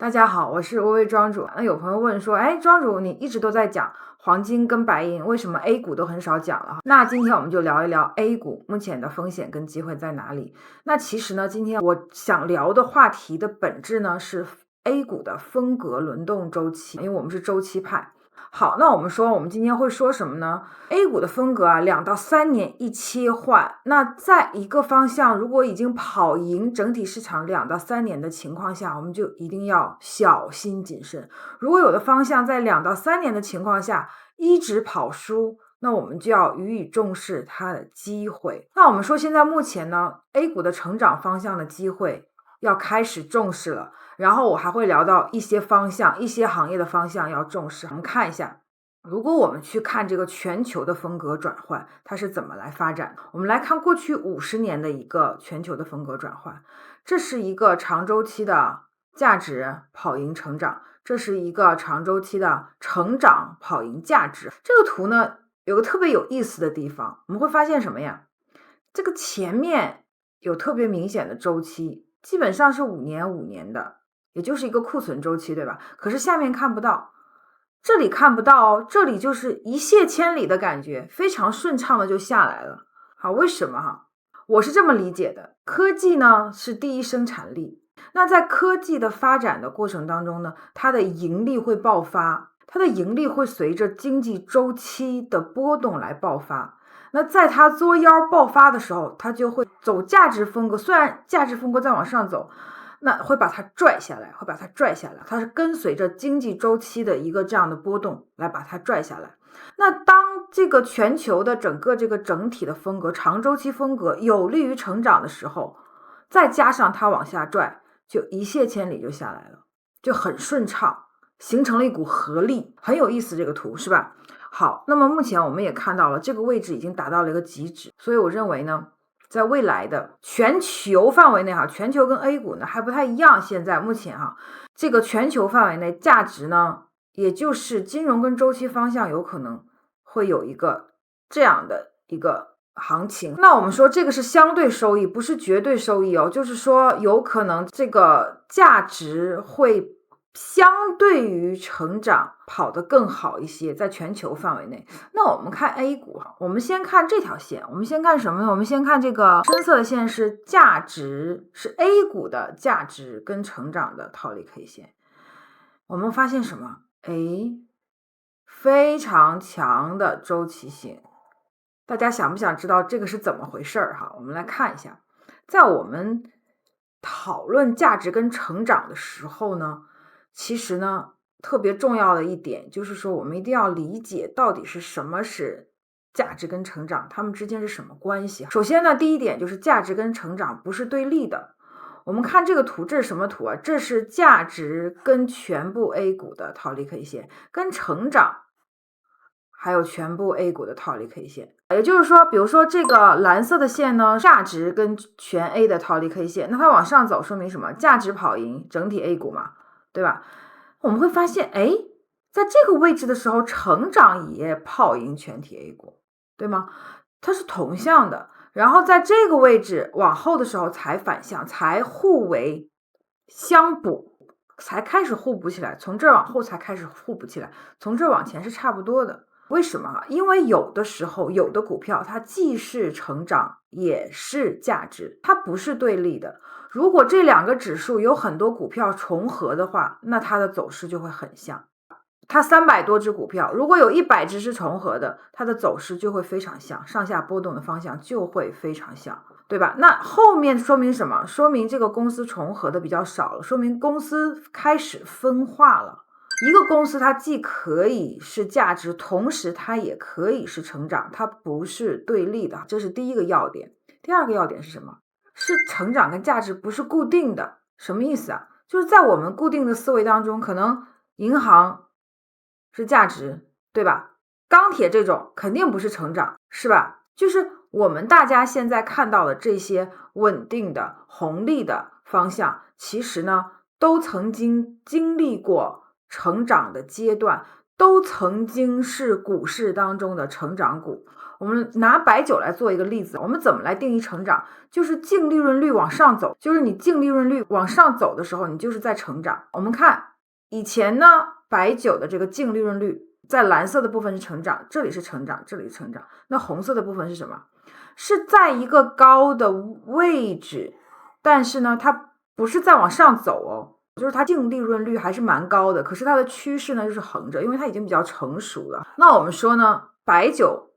大家好，我是微微庄主。那有朋友问说，庄主你一直都在讲黄金跟白银，为什么 A 股都很少讲了？那今天我们就聊一聊 A 股目前的风险跟机会在哪里。那其实呢，今天我想聊的话题的本质呢是 A 股的风格轮动周期，因为我们是周期派。好，那我们今天会说什么呢？ A 股的风格啊，2到3年一切换。那在一个方向如果已经跑赢整体市场2到3年的情况下，我们就一定要小心谨慎。如果有的方向在2到3年的情况下一直跑输，那我们就要予以重视它的机会。那我们说现在目前呢 A 股的成长方向的机会要开始重视了，然后我还会聊到一些方向，一些行业的方向要重视。我们看一下，如果我们去看这个全球的风格转换，它是怎么来发展？我们来看过去50年的一个全球的风格转换，这是一个长周期的价值跑赢成长，这是一个长周期的成长跑赢价值。这个图呢有个特别有意思的地方，我们会发现什么呀？这个前面有特别明显的周期，基本上是5年的，也就是一个库存周期，对吧？可是下面看不到，这里看不到哦，这里就是一泻千里的感觉，非常顺畅的就下来了。好，为什么我是这么理解的，科技呢是第一生产力，那在科技的发展的过程当中呢，它的盈利会爆发，它的盈利会随着经济周期的波动来爆发。那在它作腰爆发的时候，它就会走价值风格，虽然价值风格在往上走，那会把它拽下来，它是跟随着经济周期的一个这样的波动来把它拽下来。那当这个全球的整个这个整体的风格，长周期风格有利于成长的时候，再加上它往下拽，就一泻千里就下来了，就很顺畅，形成了一股合力，很有意思这个图是吧？好，那么目前我们也看到了这个位置已经达到了一个极值，所以我认为呢，在未来的全球范围内全球跟 A 股呢还不太一样，现在目前这个全球范围内价值呢，也就是金融跟周期方向有可能会有一个这样的一个行情。那我们说这个是相对收益，不是绝对收益哦，就是说有可能这个价值会相对于成长跑得更好一些，在全球范围内。那我们看 A 股，我们先看这条线，我们先看什么呢？我们先看这个深色的线是价值，是 A 股的价值跟成长的套利 K 线。我们发现什么？非常强的周期性。大家想不想知道这个是怎么回事我们来看一下，在我们讨论价值跟成长的时候呢，其实呢特别重要的一点就是说，我们一定要理解到底是什么是价值跟成长，它们之间是什么关系。首先呢，第一点就是价值跟成长不是对立的。我们看这个图，这是什么图啊？这是价值跟全部 A 股的套利 K 线，跟成长还有全部 A 股的套利 K 线。也就是说，比如说这个蓝色的线呢，价值跟全 A 的套利 K 线，那它往上走说明什么？价值跑赢整体 A 股嘛，对吧？我们会发现，在这个位置的时候，成长也跑赢全体 A 股，对吗？它是同向的。然后在这个位置往后的时候才反向，才互为相补，才开始互补起来。从这儿往后才开始互补起来，从这儿往前是差不多的。为什么？因为有的时候有的股票它既是成长也是价值，它不是对立的。如果这两个指数有很多股票重合的话，那它的走势就会很像。它300多只股票，如果有100只是重合的，它的走势就会非常像，上下波动的方向就会非常像，对吧？那后面说明什么？说明这个公司重合的比较少了，说明公司开始分化了。一个公司它既可以是价值，同时它也可以是成长，它不是对立的，这是第一个要点。第二个要点是什么？是成长跟价值不是固定的。什么意思啊？就是在我们固定的思维当中，可能银行是价值，对吧？钢铁这种肯定不是成长，是吧？就是我们大家现在看到的这些稳定的红利的方向，其实呢都曾经经历过成长的阶段，都曾经是股市当中的成长股。我们拿白酒来做一个例子，我们怎么来定义成长？就是净利润率往上走，就是你净利润率往上走的时候，你就是在成长。我们看以前呢，白酒的这个净利润率在蓝色的部分是成长，这里是成长，这里是成长。那红色的部分是什么？是在一个高的位置，但是呢，它不是在往上走哦，就是它净利润率还是蛮高的，可是它的趋势呢就是横着，因为它已经比较成熟了。那我们说呢，白酒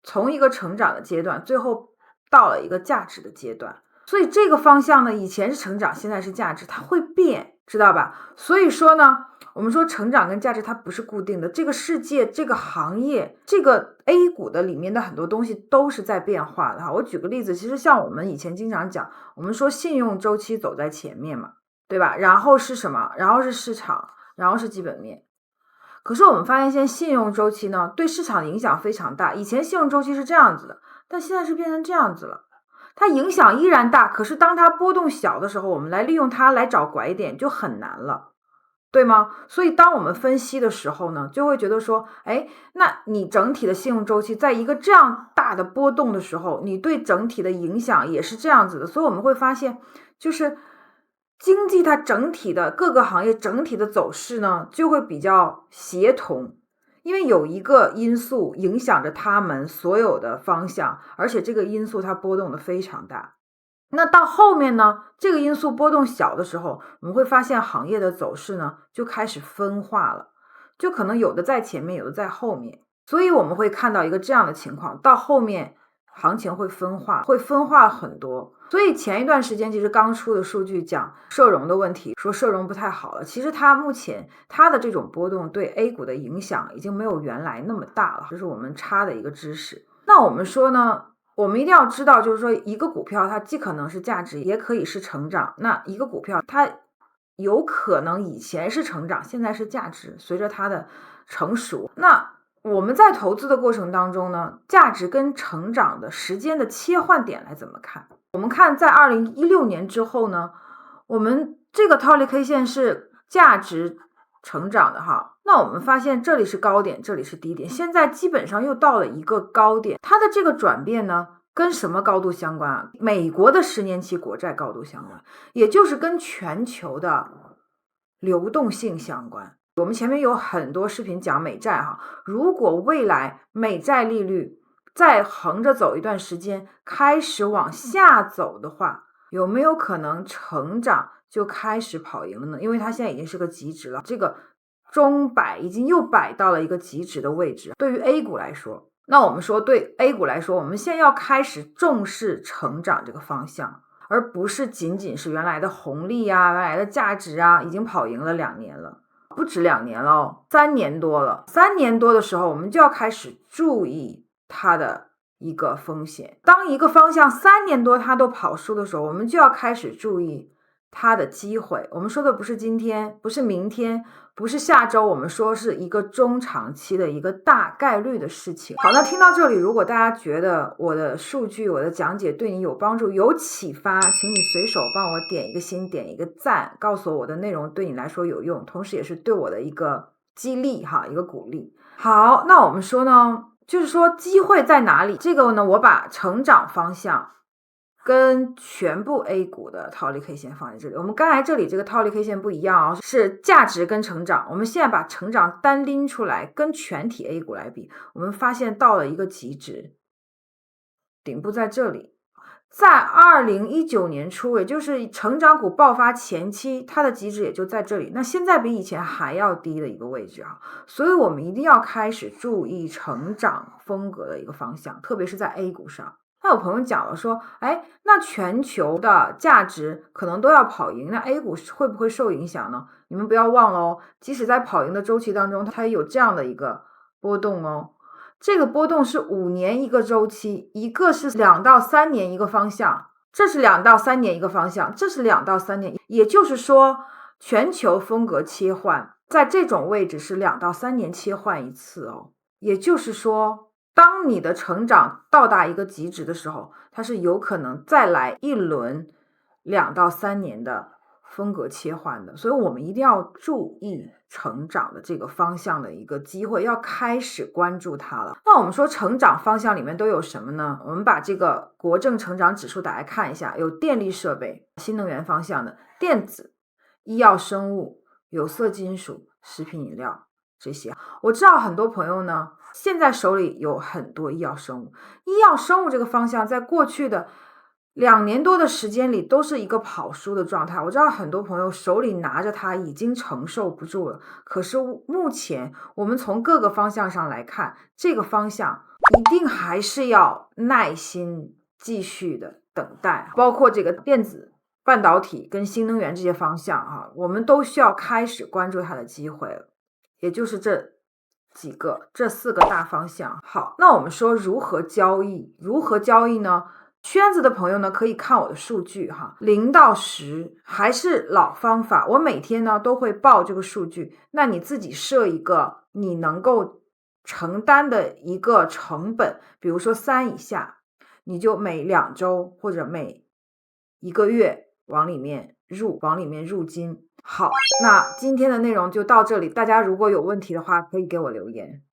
从一个成长的阶段，最后到了一个价值的阶段，所以这个方向呢，以前是成长，现在是价值，它会变，知道吧？所以说呢，我们说成长跟价值它不是固定的，这个世界、这个行业、这个 A 股的里面的很多东西都是在变化的哈。我举个例子，其实像我们以前经常讲，我们说信用周期走在前面嘛，对吧？然后是什么？然后是市场，然后是基本面。可是我们发现现在信用周期呢，对市场的影响非常大。以前信用周期是这样子的，但现在是变成这样子了。它影响依然大，可是当它波动小的时候，我们来利用它来找拐点就很难了，对吗？所以当我们分析的时候呢，就会觉得说，哎，那你整体的信用周期在一个这样大的波动的时候，你对整体的影响也是这样子的。所以我们会发现，就是经济它整体的各个行业整体的走势呢，就会比较协同，因为有一个因素影响着他们所有的方向，而且这个因素它波动的非常大。那到后面呢，这个因素波动小的时候，我们会发现行业的走势呢就开始分化了，就可能有的在前面，有的在后面，所以我们会看到一个这样的情况，到后面行情会分化很多。所以前一段时间其实刚出的数据讲社融的问题，说社融不太好了，其实它目前它的这种波动对 A 股的影响已经没有原来那么大了，这是我们差的一个知识。那我们说呢，我们一定要知道，就是说一个股票它既可能是价值，也可以是成长。那一个股票它有可能以前是成长，现在是价值，随着它的成熟。那我们在投资的过程当中呢，价值跟成长的时间的切换点来怎么看？我们看在2016年之后呢，我们这个套利 K 线是价值成长的哈，那我们发现这里是高点，这里是低点，现在基本上又到了一个高点，它的这个转变呢，跟什么高度相关啊？美国的10年期国债高度相关，也就是跟全球的流动性相关。我们前面有很多视频讲美债哈，如果未来美债利率再横着走一段时间，开始往下走的话，有没有可能成长就开始跑赢了呢？因为它现在已经是个极值了，这个中摆已经又摆到了一个极值的位置。对于 A 股来说，那我们说对 A 股来说，我们现在要开始重视成长这个方向，而不是仅仅是原来的红利啊，原来的价值啊，已经跑赢了2年了，不止2年了哦，3年多了。3年多的时候，我们就要开始注意它的一个风险。当一个方向3年多它都跑输的时候，我们就要开始注意它的机会。我们说的不是今天，不是明天，不是下周，我们说是一个中长期的一个大概率的事情。好，那听到这里，如果大家觉得我的数据、我的讲解对你有帮助、有启发，请你随手帮我点一个心、点一个赞，告诉我的内容对你来说有用，同时也是对我的一个激励哈，一个鼓励。好，那我们说呢，就是说机会在哪里？这个呢，我把成长方向跟全部 A 股的套利 K 线放在这里。我们刚才这里这个套利 K 线不一样哦，是价值跟成长。我们现在把成长单拎出来跟全体 A 股来比，我们发现到了一个极值，顶部在这里。在2019年初，也就是成长股爆发前期，它的极值也就在这里。那现在比以前还要低的一个位置啊，所以我们一定要开始注意成长风格的一个方向，特别是在 A 股上。那有朋友讲了说，哎，那全球的价值可能都要跑赢，那 A 股会不会受影响呢？你们不要忘了哦，即使在跑赢的周期当中，它也有这样的一个波动哦。这个波动是5年一个周期，一个是2到3年一个方向，这是2到3年一个方向，这是2到3年，也就是说全球风格切换在这种位置是2到3年切换一次哦。也就是说，当你的成长到达一个极值的时候，它是有可能再来一轮2到3年的风格切换的，所以我们一定要注意成长的这个方向的一个机会，要开始关注它了。那我们说成长方向里面都有什么呢？我们把这个国政成长指数打开看一下，有电力设备、新能源方向的电子、医药生物、有色金属、食品饮料这些。我知道很多朋友呢，现在手里有很多医药生物。医药生物这个方向在过去的2年多的时间里都是一个跑输的状态。我知道很多朋友手里拿着它已经承受不住了，可是目前我们从各个方向上来看，这个方向一定还是要耐心继续的等待，包括这个电子、半导体跟新能源这些方向啊，我们都需要开始关注它的机会了，也就是这4个大方向。好，那我们说如何交易？如何交易呢？圈子的朋友呢，可以看我的数据哈，0到10还是老方法，我每天呢都会报这个数据。那你自己设一个你能够承担的一个成本，比如说3以下，你就每2周或者每1个月往里面入金。好，那今天的内容就到这里，大家如果有问题的话，可以给我留言。